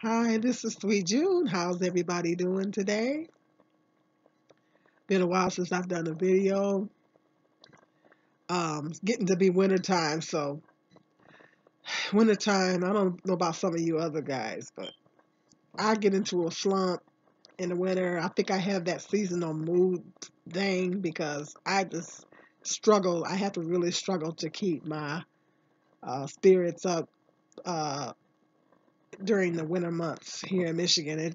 Hi, this is Sweet June. How's everybody doing today? Been a while since I've done a video. It's getting to be wintertime, so wintertime, I don't know about some of you other guys, but I get into a slump in the winter. I think I have that seasonal mood thing because I just struggle. I have to really struggle to keep my spirits up uh, during the winter months here in Michigan.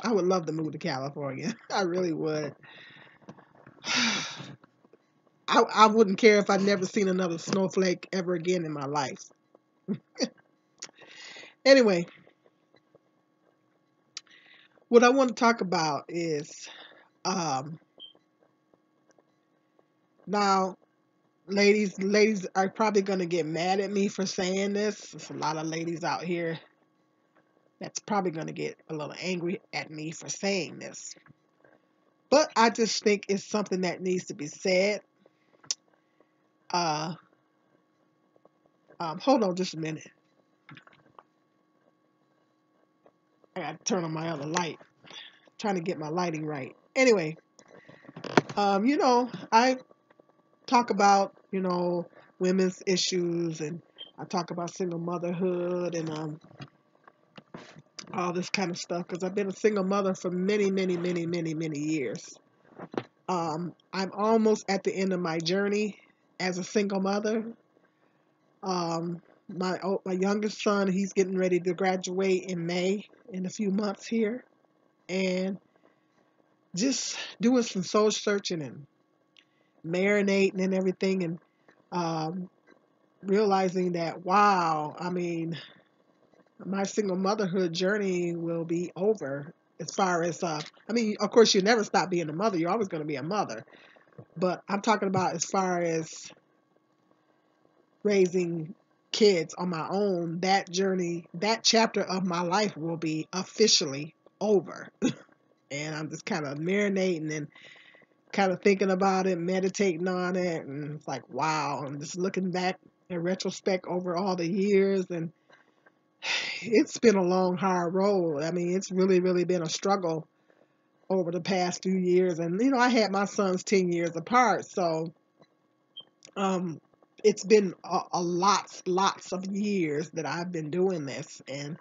I would love to move to California. I really would. I wouldn't care if I'd never seen another snowflake ever again in my life. Anyway, what I want to talk about is um, now, ladies are probably going to get mad at me for saying this. There's a lot of ladies out here that's probably going to get a little angry at me for saying this. But I just think it's something that needs to be said. Uh, hold on just a minute. I got to turn on my other light. Trying to get my lighting right. Anyway, I talk about, women's issues, and I talk about single motherhood and all this kind of stuff because I've been a single mother for many, many, many, many, many years. I'm almost at the end of my journey as a single mother. My youngest son, he's getting ready to graduate in May in a few months here, and just doing some soul searching and marinating and everything, and um, realizing that, wow, I mean, my single motherhood journey will be over as far as, I mean, of course, you never stop being a mother. You're always going to be a mother. But I'm talking about as far as raising kids on my own, that journey, that chapter of my life will be officially over. And I'm just kind of marinating and kind of thinking about it, meditating on it. And it's like, wow, I'm just looking back in retrospect over all the years, and it's been a long, hard road. I mean, it's really, really been a struggle over the past few years. And, I had my sons 10 years apart. So um, it's been a lots of years that I've been doing this. And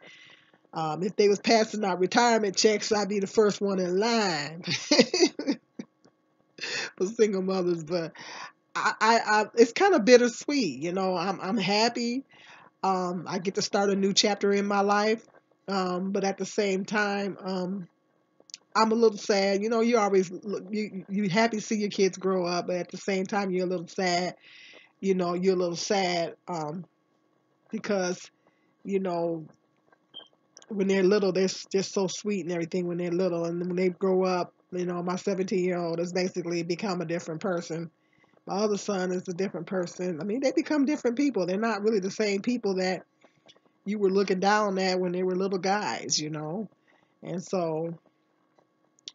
if they was passing out retirement checks, I'd be the first one in line for single mothers. But it's kind of bittersweet. I'm happy. I get to start a new chapter in my life. But at the same time, I'm a little sad. You always you happy to see your kids grow up, but at the same time, you're a little sad. You're a little sad because you know when they're little, they're just so sweet and everything when they're little, and when they grow up, my 17-year-old has basically become a different person. My other son is a different person. I mean, they become different people. They're not really the same people that you were looking down at when they were little guys. And so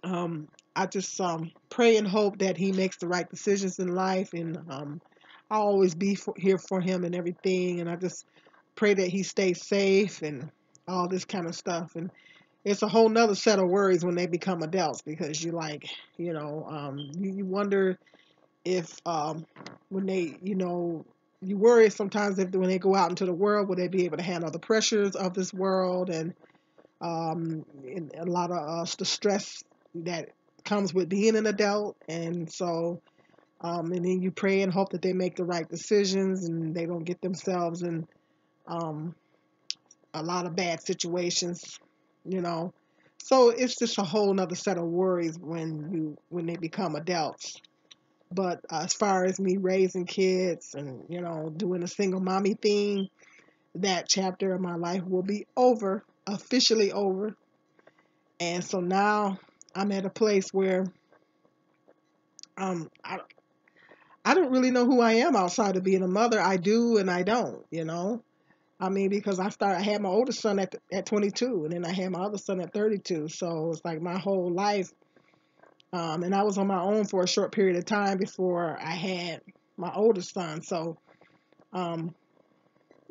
I just pray and hope that he makes the right decisions in life, and I'll always be here for him and everything. And I just pray that he stays safe and all this kind of stuff. And it's a whole nother set of worries when they become adults because you like, you wonder if when they, you worry sometimes if when they go out into the world, will they be able to handle the pressures of this world, and a lot of the stress that comes with being an adult. And so, and then you pray and hope that they make the right decisions and they don't get themselves in um, a lot of bad situations, you know. So it's just a whole nother set of worries when they become adults. But as far as me raising kids and doing a single mommy thing, that chapter of my life will be over, officially over. And so now I'm at a place where um, I, I don't really know who I am outside of being a mother. I do and I don't. I mean, because I had my oldest son at 22, and then I had my other son at 32. So it's like my whole life, and I was on my own for a short period of time before I had my oldest son. So, um,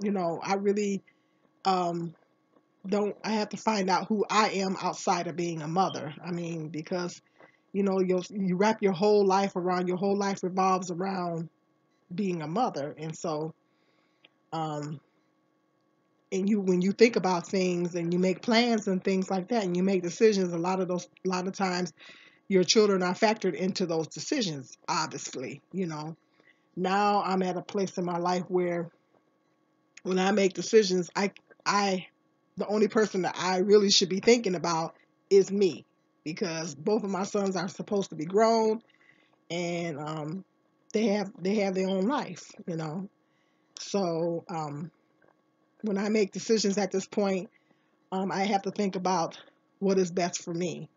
I really, um, don't I have to find out who I am outside of being a mother. I mean, because you wrap your whole life around, your whole life revolves around being a mother. And so um and you when you think about things and you make plans and things like that and you make decisions, a lot of times your children are factored into those decisions, obviously. Now I'm at a place in my life where when I make decisions, I the only person that I really should be thinking about is me, because both of my sons are supposed to be grown, and they have their own life. So when I make decisions at this point, I have to think about what is best for me.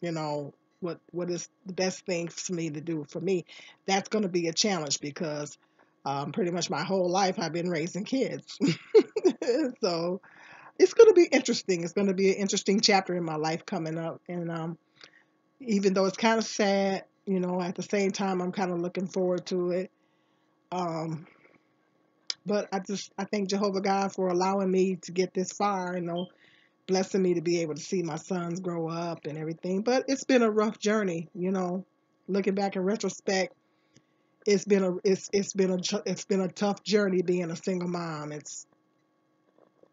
You know, what is the best thing for me to do for me. That's going to be a challenge because pretty much my whole life I've been raising kids. So it's going to be interesting. It's going to be an interesting chapter in my life coming up. And even though it's kind of sad, at the same time, I'm kind of looking forward to it. Um, but I thank Jehovah God for allowing me to get this far, blessing me to be able to see my sons grow up and everything. But it's been a rough journey. Looking back in retrospect, it's been a tough journey being a single mom. It's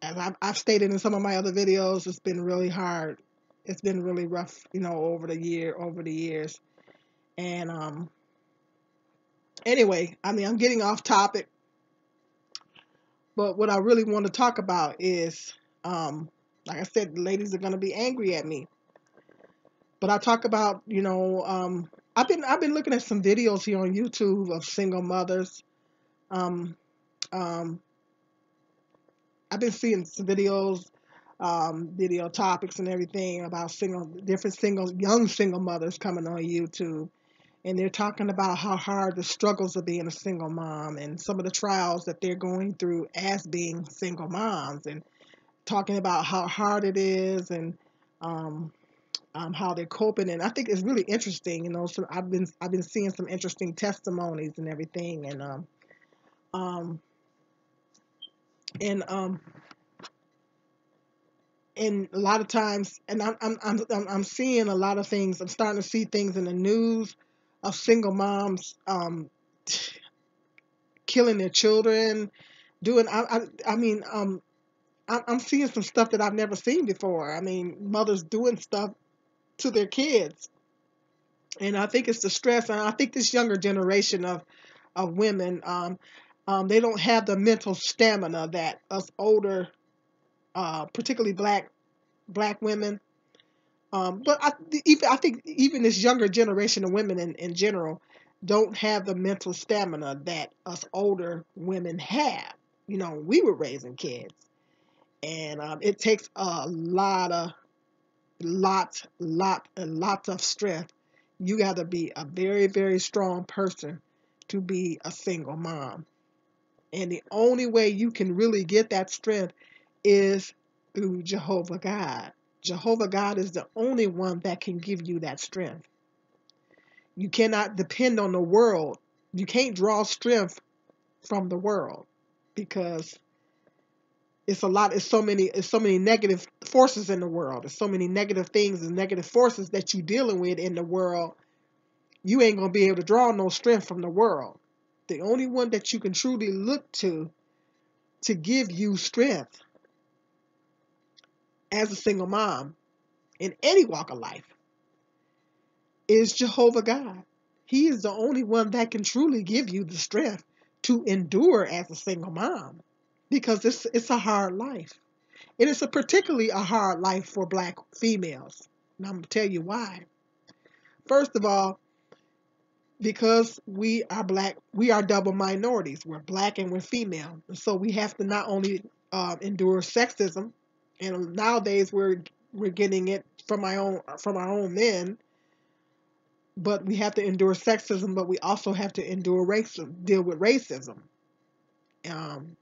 As I've stated in some of my other videos, it's been really hard. It's been really rough, over the years. And anyway, I mean, I'm getting off topic, but what I really want to talk about is, like I said, the ladies are going to be angry at me. But I talk about, I've been looking at some videos here on YouTube of single mothers. Um, um, I've been seeing some videos, video topics and everything about young single mothers coming on YouTube. And they're talking about how hard the struggles of being a single mom and some of the trials that they're going through as being single moms, and talking about how hard it is, and um, how they're coping. And I think it's really interesting. So I've been seeing some interesting testimonies and everything. Um, and and a lot of times, and I'm seeing a lot of things. I'm starting to see things in the news of single moms killing their children, doing. I mean, I'm seeing some stuff that I've never seen before. I mean, mothers doing stuff to their kids, and I think it's the stress. And I think this younger generation of women, they don't have the mental stamina that us older, particularly black women. But I think even this younger generation of women in general don't have the mental stamina that us older women have. We were raising kids, and it takes a lots of strength. You got to be a very, very strong person to be a single mom, and the only way you can really get that strength is through Jehovah God. Jehovah God is the only one that can give you that strength. You cannot depend on the world. You can't draw strength from the world, because it's so many negative forces in the world. There's so many negative things and negative forces that you're dealing with in the world. You ain't gonna be able to draw no strength from the world. The only one that you can truly look to give you strength as a single mom in any walk of life is Jehovah God. He is the only one that can truly give you the strength to endure as a single mom, because it's a hard life. It is particularly a hard life for black females. And I'm going to tell you why. First of all, because we are black, we are double minorities. We're black and we're female. And so we have to not only endure sexism, and nowadays we're getting it from our own men, but we have to endure sexism, but we also have to deal with racism. Um,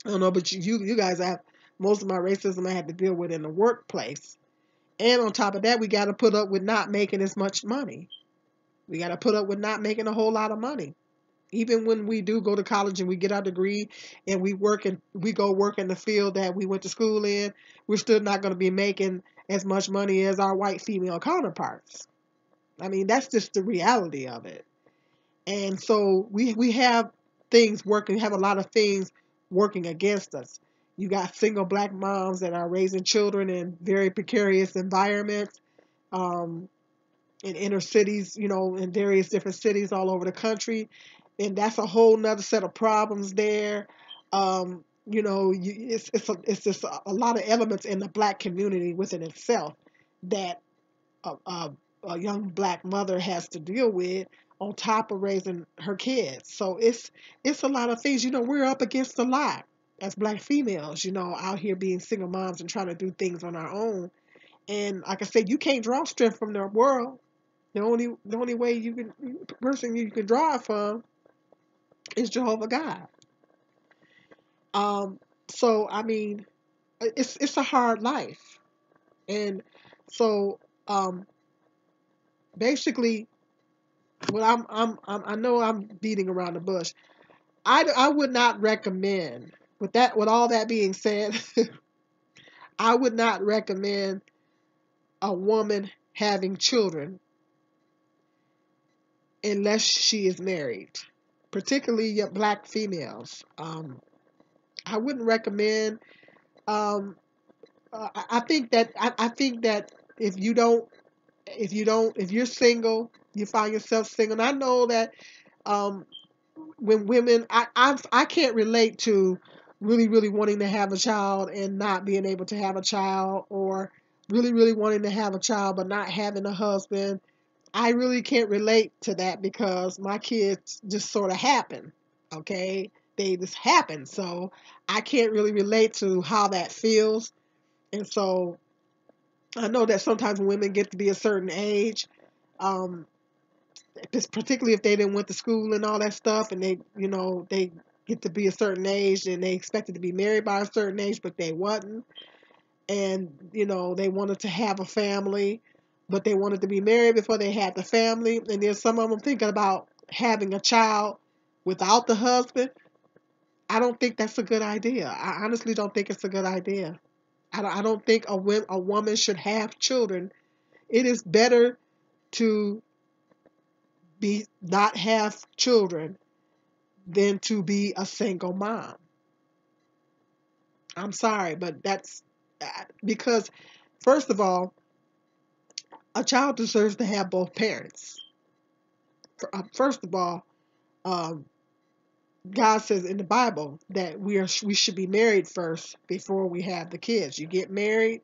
I don't know, but you guys have most of my racism I had to deal with in the workplace. And on top of that, we got to put up with not making as much money. We got to put up with not making a whole lot of money. Even when we do go to college and we get our degree and we go work in the field that we went to school in, we're still not going to be making as much money as our white female counterparts. I mean, that's just the reality of it. And so we have things working, have a lot of things working against us. You got single black moms that are raising children in very precarious environments, um, in inner cities, in various different cities all over the country. And that's a whole nother set of problems there. It's just a lot of elements in the black community within itself that a young black mother has to deal with on top of raising her kids. So it's a lot of things. We're up against a lot as black females, out here being single moms and trying to do things on our own. And like I said, you can't draw strength from the world. The only way person you can draw it from is Jehovah God. Um, so I mean, it's a hard life, and so basically, what I know I'm beating around the bush. I would not recommend, with all that being said, I would not recommend a woman having children unless she is married, particularly your black females. I wouldn't recommend. Um, I think that if you're single, you find yourself single. And I know that um, when women, I can't relate to really really wanting to have a child and not being able to have a child, or really really wanting to have a child but not having a husband. I really can't relate to that because my kids just sort of happen. Okay, they just happen. So I can't really relate to how that feels. And so I know that sometimes when women get to be a certain age, um, particularly if they didn't went to school and all that stuff, and they get to be a certain age and they expected to be married by a certain age, but they wasn't, and they wanted to have a family, but they wanted to be married before they had the family, and then some of them thinking about having a child without the husband. I don't think that's a good idea. I honestly don't think it's a good idea. I don't think a woman should have children. It is better to be not have children than to be a single mom. I'm sorry, but that's because first of all, a child deserves to have both parents. First of all, um, God says in the Bible that we should be married first before we have the kids. You get married,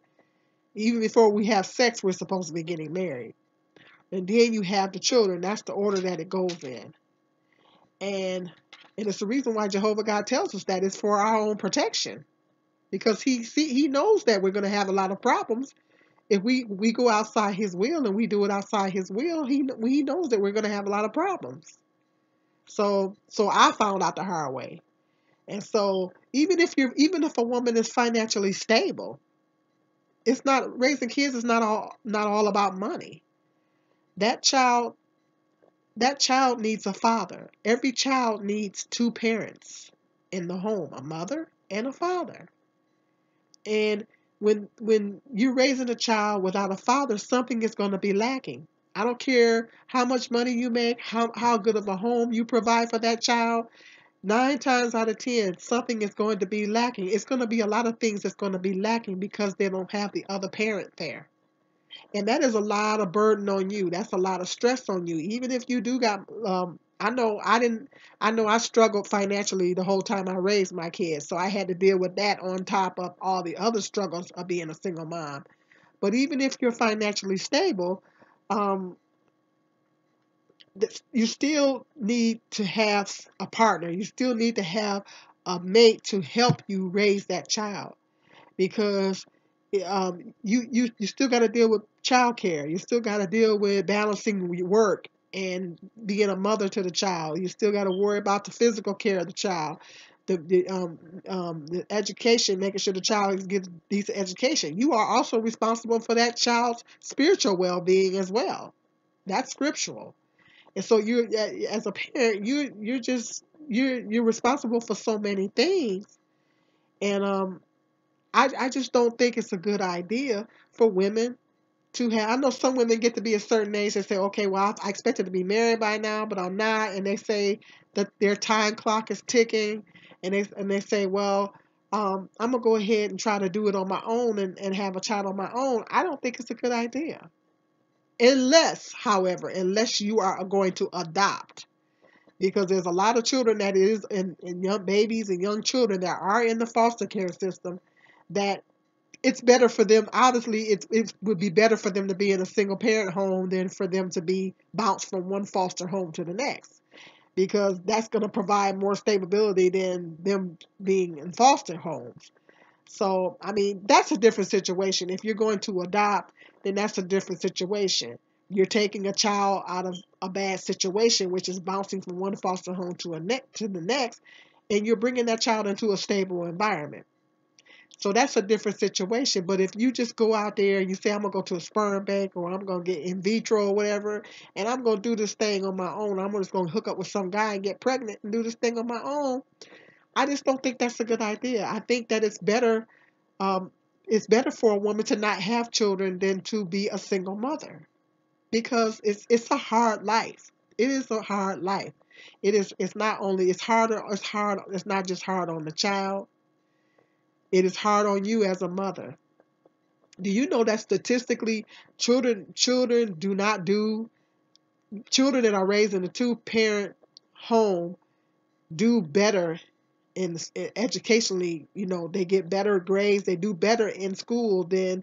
even before we have sex, we're supposed to be getting married, and then you have the children. That's the order that it goes in. And it's the reason why Jehovah God tells us that it's for our own protection, because he knows that we're going to have a lot of problems if we go outside His will and we do it outside His will. He knows that we're going to have a lot of problems. So I found out the hard way. And so even if a woman is financially stable, it's not raising kids is not all about money. That child that child needs a father. Every child needs two parents in the home, a mother and a father. And when you're raising a child without a father, something is going to be lacking. I don't care how much money you make, how good of a home you provide for that child. 9 times out of 10, something is going to be lacking. It's going to be a lot of things that's going to be lacking because they don't have the other parent there. And that is a lot of burden on you. That's a lot of stress on you. Even if you do got, I know I struggled financially the whole time I raised my kids. So I had to deal with that on top of all the other struggles of being a single mom. But even if you're financially stable, um, you still need to have a partner. You still need to have a mate to help you raise that child, because you still got to deal with childcare. You still got to deal with balancing your work and being a mother to the child. You still got to worry about the physical care of the child, the education, making sure the child gets decent education. You are also responsible for that child's spiritual well-being as well. That's scriptural. And so you, as a parent, you're responsible for so many things. And I just don't think it's a good idea for women to have. I know some women get to be a certain age and say, okay, well, I expected to be married by now, but I'm not. And they say that their time clock is ticking, and they say, well, I'm gonna go ahead and try to do it on my own and have a child on my own. I don't think it's a good idea, unless, however, unless you are going to adopt, because there's a lot of children that is in young babies and young children that are in the foster care system that it's better for them. Obviously, it would be better for them to be in a single parent home than for them to be bounced from one foster home to the next, because that's going to provide more stability than them being in foster homes. So, I mean, that's a different situation. If you're going to adopt, then that's a different situation. You're taking a child out of a bad situation, which is bouncing from one foster home to the next, and you're bringing that child into a stable environment. So that's a different situation. But if you just go out there and you say, I'm going to go to a sperm bank, or I'm going to get in vitro or whatever, and I'm going to do this thing on my own, I'm just going to hook up with some guy and get pregnant and do this thing on my own, I just don't think that's a good idea. I think that um, it's better for a woman to not have children than to be a single mother, because it's a hard life. It is a hard life. It's not only it's hard, it's not just hard on the child, it is hard on you as a mother. Do you know that statistically children do not do children that are raised in a two parent home do better educationally, they get better grades, they do better in school than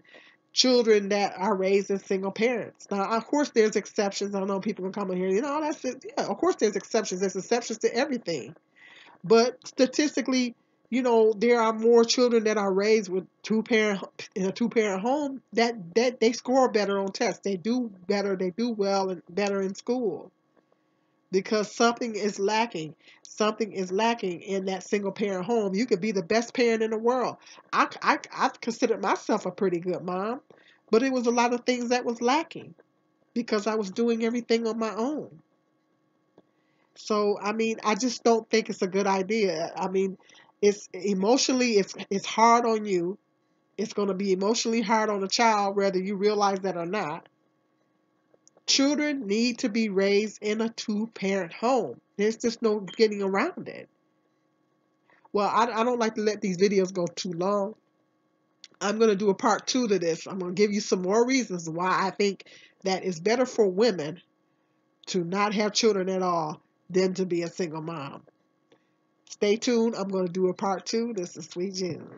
children that are raised in single parents. Now, of course, there's exceptions. I know people can come in here, that's it. Yeah, of course, there's exceptions. There's exceptions to everything. But statistically, there are more children that are raised with two parent in a two parent home that they score better on tests. They do better. They do well and better in school, because something is lacking. Something is lacking in that single parent home. You could be the best parent in the world. I considered myself a pretty good mom, but it was a lot of things that was lacking because I was doing everything on my own. So, I mean, I just don't think it's a good idea. I mean, it's emotionally, it's hard on you. It's going to be emotionally hard on the child, whether you realize that or not. Children need to be raised in a two-parent home. There's just no getting around it. Well, I don't like to let these videos go too long. I'm going to do a part two to this. I'm going to give you some more reasons why I think that it's better for women to not have children at all than to be a single mom. Stay tuned. I'm going to do a part two. This is Sweet June.